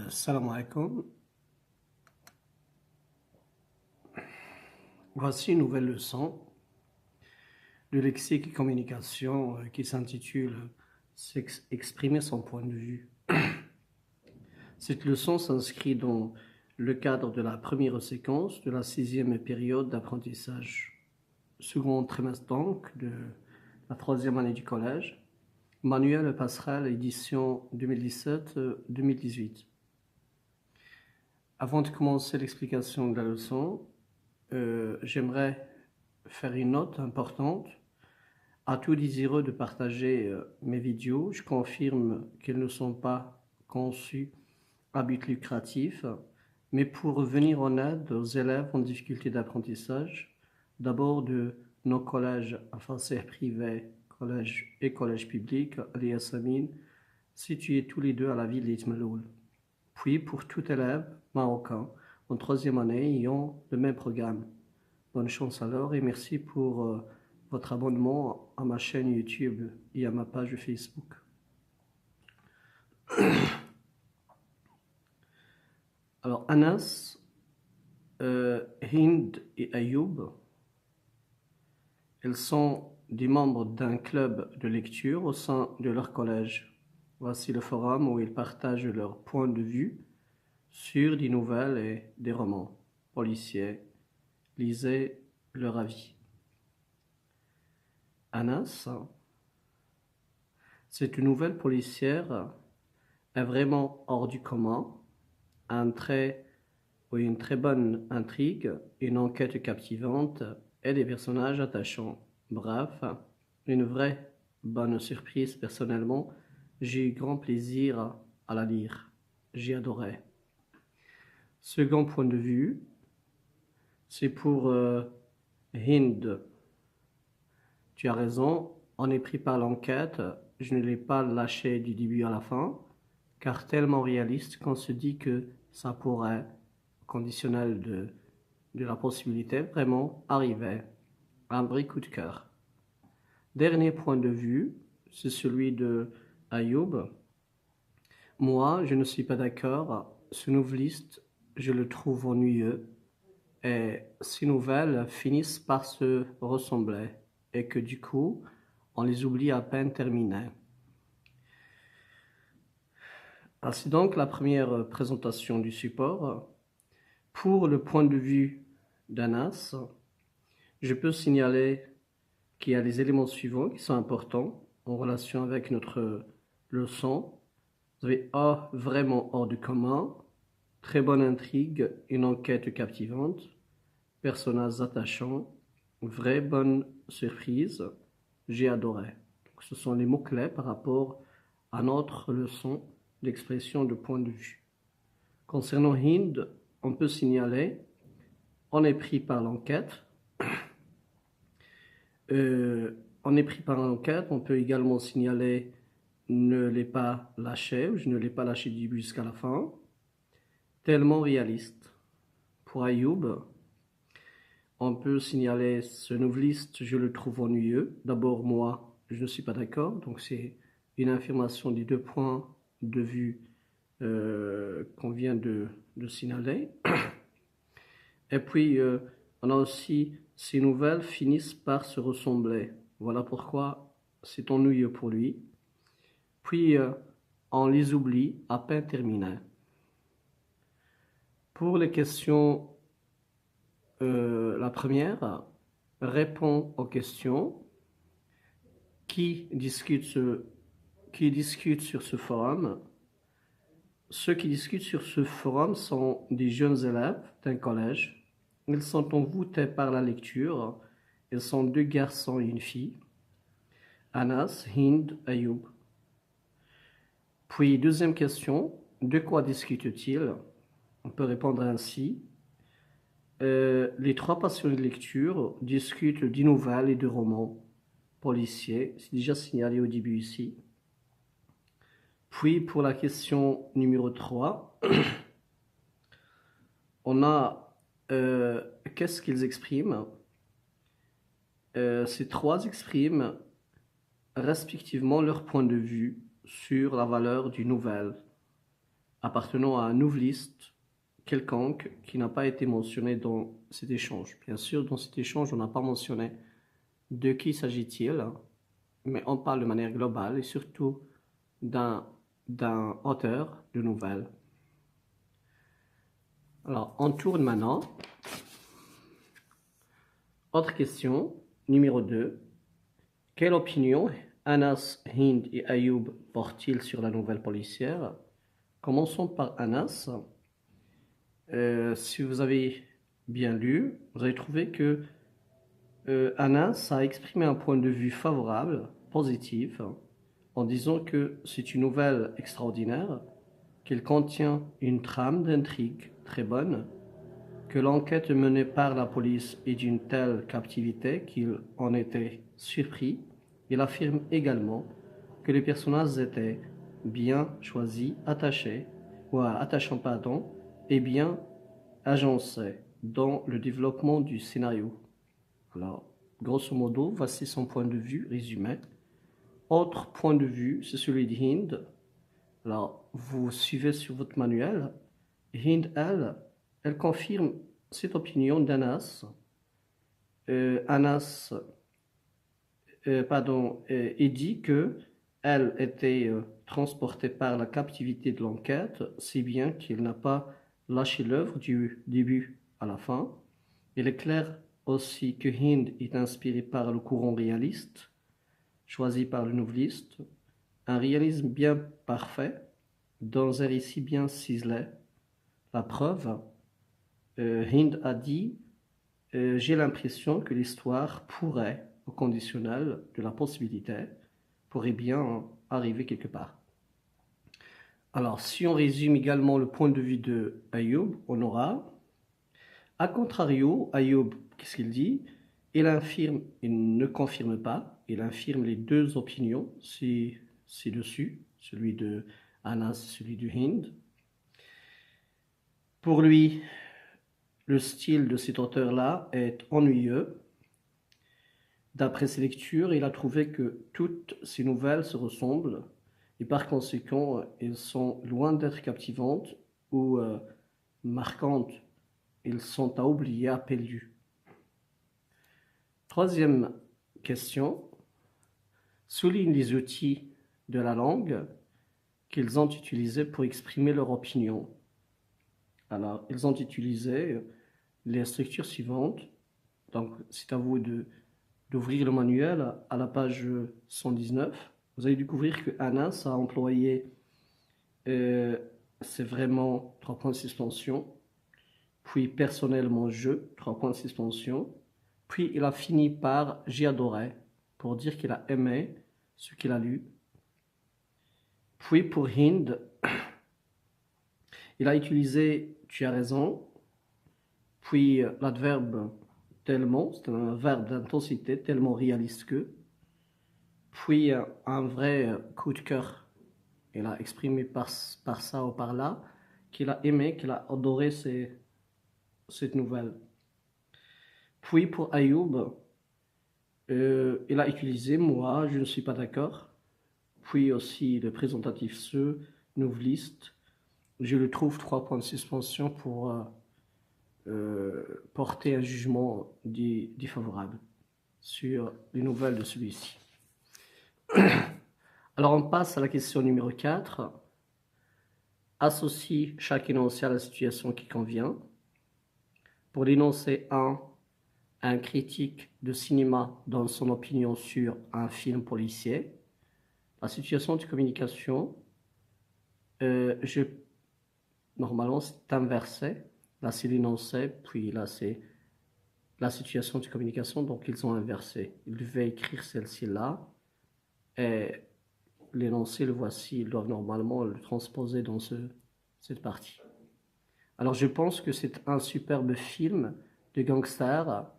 Salam alaikum. Voici une nouvelle leçon de lexique et communication qui s'intitule S'exprimer son point de vue. Cette leçon s'inscrit dans le cadre de la première séquence de la 6e période d'apprentissage, second trimestre donc de la 3e année du collège, Manuel Passerelle, édition 2017-2018. Avant de commencer l'explication de la leçon, j'aimerais faire une note importante à tout désireux de partager mes vidéos. Je confirme qu'elles ne sont pas conçues à but lucratif, mais pour venir en aide aux élèves en difficulté d'apprentissage, d'abord de nos collèges à français privé, collège et collège public, les Assamines, situés tous les deux à la ville d'Itmeloul. Puis pour tout élève marocain en 3e année ayant le même programme. Bonne chance alors et merci pour votre abonnement à ma chaîne YouTube et à ma page Facebook. Alors Anas, Hind et Ayoub, elles sont des membres d'un club de lecture au sein de leur collège. Voici le forum où ils partagent leur point de vue sur des nouvelles et des romans policiers. Lisez leur avis. Anas, cette nouvelle policière est vraiment hors du commun, une très bonne intrigue, une enquête captivante et des personnages attachants. Bref, une vraie bonne surprise personnellement. J'ai eu grand plaisir à la lire. J'ai adoré. Second point de vue, c'est pour Hind. Tu as raison, on est pris par l'enquête. Je ne l'ai pas lâché du début à la fin, car tellement réaliste qu'on se dit que ça pourrait, conditionnel de la possibilité, vraiment arriver. Un vrai coup de cœur. Dernier point de vue, c'est celui de Ayoub. Moi, je ne suis pas d'accord. Ce noveliste, je le trouve ennuyeux. Et ces nouvelles finissent par se ressembler. Et que du coup, on les oublie à peine terminées. Ainsi donc la première présentation du support. Pour le point de vue d'Anas, je peux signaler qu'il y a les éléments suivants qui sont importants en relation avec notre leçon. Vous avez A, vraiment hors du commun, très bonne intrigue, une enquête captivante, personnages attachants, vraie bonne surprise, j'ai adoré. Donc, ce sont les mots-clés par rapport à notre leçon d'expression de point de vue. Concernant Hind, on peut signaler, on est pris par l'enquête. On est pris par l'enquête, on peut également signaler ne l'ai pas lâché, ou je ne l'ai pas lâché du début jusqu'à la fin. Tellement réaliste. Pour Ayoub, on peut signaler ce noveliste, je le trouve ennuyeux. D'abord, moi, je ne suis pas d'accord, donc c'est une affirmation des deux points de vue qu'on vient de signaler. Et puis, on a aussi, ces nouvelles finissent par se ressembler. Voilà pourquoi c'est ennuyeux pour lui. Puis, on les oublie à peine terminées. Pour les questions, la première répond aux questions qui discutent sur ce forum. Ceux qui discutent sur ce forum sont des jeunes élèves d'un collège. Ils sont envoûtés par la lecture. Ils sont deux garçons et une fille. Anas, Hind, Ayoub. Puis, deuxième question, de quoi discutent-ils? On peut répondre ainsi. Les trois passionnés de lecture discutent des nouvelles et de romans policiers. C'est déjà signalé au début ici. Puis, pour la question numéro 3, on a qu'est-ce qu'ils expriment? Ces trois expriment respectivement leur point de vue sur la valeur d'une nouvelle. appartenant à un noveliste quelconque qui n'a pas été mentionné dans cet échange. Bien sûr, dans cet échange, on n'a pas mentionné de qui s'agit-il, mais on parle de manière globale et surtout d'un auteur de nouvelles. Alors, on tourne maintenant. Autre question, numéro 2. Quelle opinion Anas, Hind et Ayoub portent-ils sur la nouvelle policière? Commençons par Anas. Si vous avez bien lu, vous avez trouvé que Anas a exprimé un point de vue favorable, positif, en disant que c'est une nouvelle extraordinaire, qu'elle contient une trame d'intrigue très bonne, que l'enquête menée par la police est d'une telle captivité qu'il en était surpris. Il affirme également que les personnages étaient bien choisis, attachants, et bien agencés dans le développement du scénario. Alors, grosso modo, voici son point de vue résumé. Autre point de vue, c'est celui de Hind. Alors, vous suivez sur votre manuel. Hind, elle confirme cette opinion d'Anas. Anas et dit que elle était transportée par la captivité de l'enquête, si bien qu'il n'a pas lâché l'œuvre du début à la fin. Il est clair aussi que Hind est inspiré par le courant réaliste, choisi par le noveliste, un réalisme bien parfait, dans un récit bien ciselé. La preuve, Hind a dit j'ai l'impression que l'histoire pourrait, au conditionnel de la possibilité, pourrait bien arriver quelque part. Alors, si on résume également le point de vue de Ayoub, on aura, à contrario, Ayoub, qu'est-ce qu'il dit? Il ne confirme pas, il infirme les deux opinions ci-dessus, celui de Anas, celui du Hind. Pour lui, le style de cet auteur-là est ennuyeux. D'après ses lectures, il a trouvé que toutes ces nouvelles se ressemblent et par conséquent, elles sont loin d'être captivantes ou marquantes. Elles sont à oublier, à perdu. Troisième question. Souligne les outils de la langue qu'ils ont utilisés pour exprimer leur opinion. Alors, ils ont utilisé les structures suivantes. Donc, c'est à vous d'ouvrir le manuel à la page 119. Vous allez découvrir que Anas a employé, c'est vraiment 3 points de suspension, puis personnellement je, 3 points de suspension, puis il a fini par j'ai adoré, pour dire qu'il a aimé ce qu'il a lu. Puis pour Hind, il a utilisé tu as raison, puis l'adverbe tellement, c'est un verbe d'intensité tellement réaliste que, puis un vrai coup de cœur. Il a exprimé par ça ou par là qu'il a aimé, qu'il a adoré cette nouvelle. Puis pour Ayoub, il a utilisé moi, je ne suis pas d'accord. Puis aussi le présentatif ce, noveliste. Je le trouve 3 points de suspension pour porter un jugement défavorable sur les nouvelles de celui-ci. Alors on passe à la question numéro 4. Associe chaque énoncé à la situation qui convient. Pour l'énoncé 1, un critique de cinéma donne son opinion sur un film policier. La situation de communication, normalement c'est inversé. Là c'est l'énoncé, puis là c'est la situation de communication, donc ils ont inversé. Ils devaient écrire celle-ci là, et l'énoncé, le voici, ils doivent normalement le transposer dans cette partie. Alors je pense que c'est un superbe film de gangster,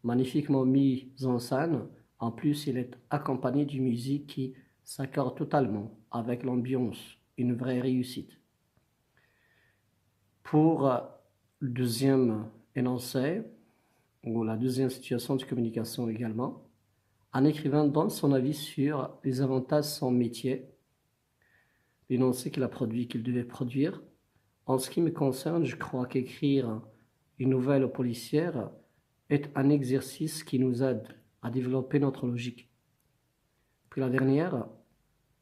magnifiquement mis en scène. En plus, il est accompagné d'une musique qui s'accorde totalement avec l'ambiance, une vraie réussite. Pour le deuxième énoncé, ou la deuxième situation de communication également, un écrivain donne son avis sur les avantages de son métier, l'énoncé qu'il a produit, qu'il devait produire, En ce qui me concerne, je crois qu'écrire une nouvelle policière est un exercice qui nous aide à développer notre logique. Puis la dernière,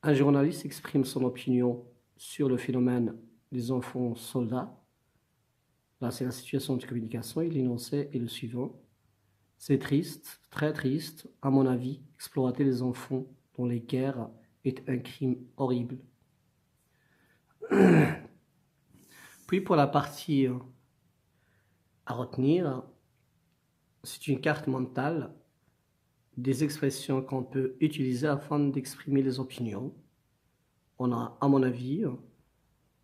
un journaliste exprime son opinion sur le phénomène des enfants soldats. Là, c'est la situation de communication et l'énoncé est le suivant. C'est triste, très triste, à mon avis, exploiter les enfants dans les guerres est un crime horrible. Puis pour la partie à retenir, c'est une carte mentale des expressions qu'on peut utiliser afin d'exprimer les opinions. On a, à mon avis,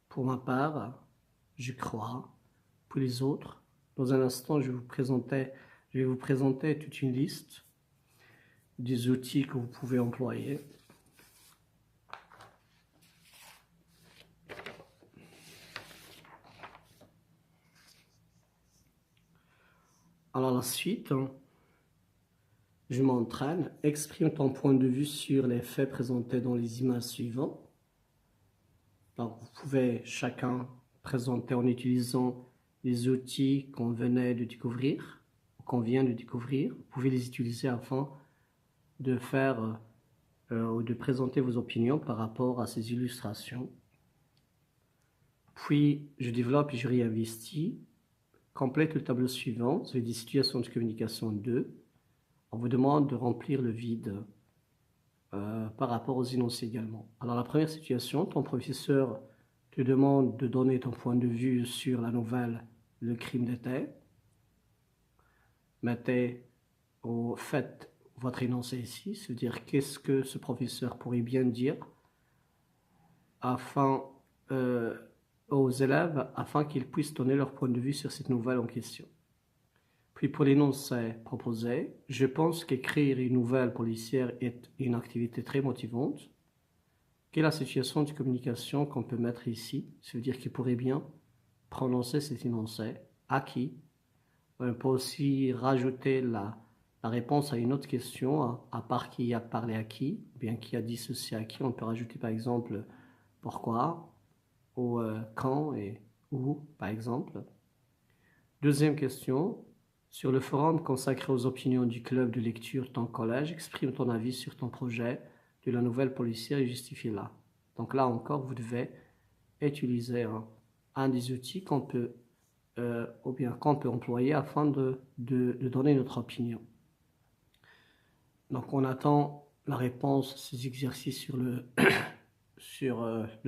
pour ma part, je crois, pour les autres, dans un instant, je vais vous présenter toute une liste des outils que vous pouvez employer. Alors la suite, je m'entraîne, exprime ton point de vue sur les faits présentés dans les images suivantes. Donc vous pouvez chacun présenter en utilisant les outils qu'on venait de découvrir, qu'on vient de découvrir. Vous pouvez les utiliser afin de faire ou de présenter vos opinions par rapport à ces illustrations. Puis je développe et je réinvestis. Complète le tableau suivant, c'est des situations de communication 2. On vous demande de remplir le vide par rapport aux énoncés également. Alors la première situation, ton professeur te demande de donner ton point de vue sur la nouvelle Le crime d'été. Mettez au fait votre énoncé ici, c'est-à-dire qu'est-ce que ce professeur pourrait bien dire afin aux élèves afin qu'ils puissent donner leur point de vue sur cette nouvelle en question. Puis pour l'énoncé proposé, je pense qu'écrire une nouvelle policière est une activité très motivante. Quelle est la situation de communication qu'on peut mettre ici? Ça veut dire qu'il pourrait bien prononcer cet énoncé. À qui? On peut aussi rajouter la réponse à une autre question, à part qui a parlé à qui, bien qui a dit ceci à qui. On peut rajouter par exemple pourquoi, ou quand et où, par exemple. Deuxième question, sur le forum consacré aux opinions du club de lecture ton collège, exprime ton avis sur ton projet de la nouvelle policière et justifie-la. Donc là encore, vous devez utiliser un des outils qu'on peut employer afin de donner notre opinion. Donc on attend la réponse à ces exercices sur le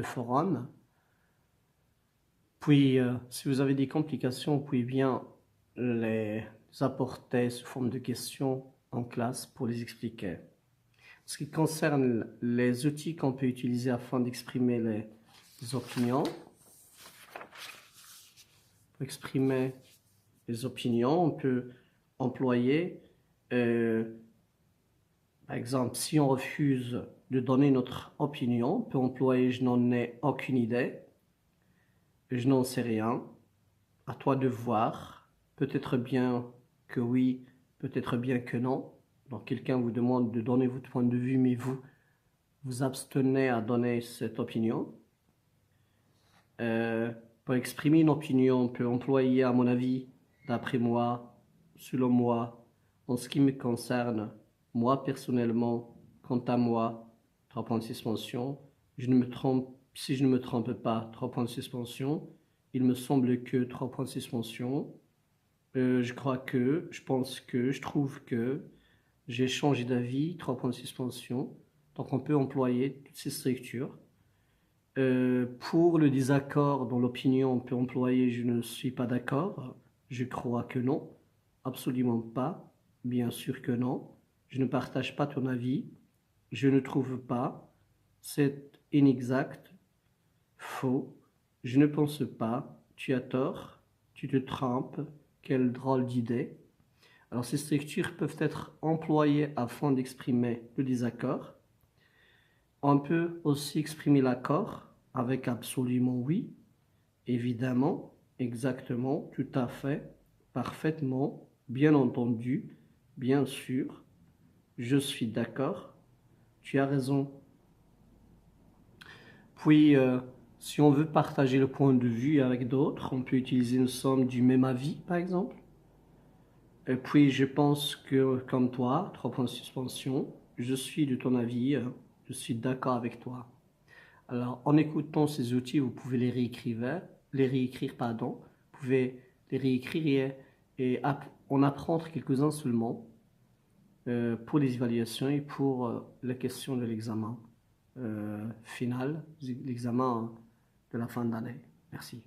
forum. Puis, si vous avez des complications, vous pouvez bien les apporter sous forme de questions en classe pour les expliquer. En ce qui concerne les outils qu'on peut utiliser afin d'exprimer les opinions, pour exprimer les opinions, on peut employer, par exemple, si on refuse de donner notre opinion, on peut employer « je n'en ai aucune idée », je n'en sais rien, à toi de voir, peut-être bien que oui, peut-être bien que non. Donc quelqu'un vous demande de donner votre point de vue, mais vous vous abstenez à donner cette opinion. Pour exprimer une opinion, on peut employer, à mon avis, d'après moi, selon moi, en ce qui me concerne, moi personnellement, quant à moi, 3 points de suspension. Si je ne me trompe pas, 3 points de suspension. Il me semble que 3 points de suspension. Je crois que, je pense que, je trouve que, j'ai changé d'avis, 3 points de suspension. Donc on peut employer toutes ces structures. Pour le désaccord dans l'opinion, on peut employer je ne suis pas d'accord, je crois que non, absolument pas, bien sûr que non, je ne partage pas ton avis, je ne trouve pas, c'est inexact, faux, je ne pense pas, tu as tort, tu te trompes, quelle drôle d'idée. Alors ces structures peuvent être employées afin d'exprimer le désaccord. On peut aussi exprimer l'accord avec absolument oui, évidemment, exactement, tout à fait, parfaitement, bien entendu, bien sûr, je suis d'accord, tu as raison. Puis, Si on veut partager le point de vue avec d'autres, on peut utiliser une somme du même avis, par exemple. Et puis, je pense que, comme toi, 3 points de suspension, je suis de ton avis, je suis d'accord avec toi. Alors, en écoutant ces outils, vous pouvez les réécrire, pardon. Vous pouvez les réécrire et en apprendre quelques-uns seulement pour les évaluations et pour la question de l'examen final, l'examen de la fin d'année. Merci.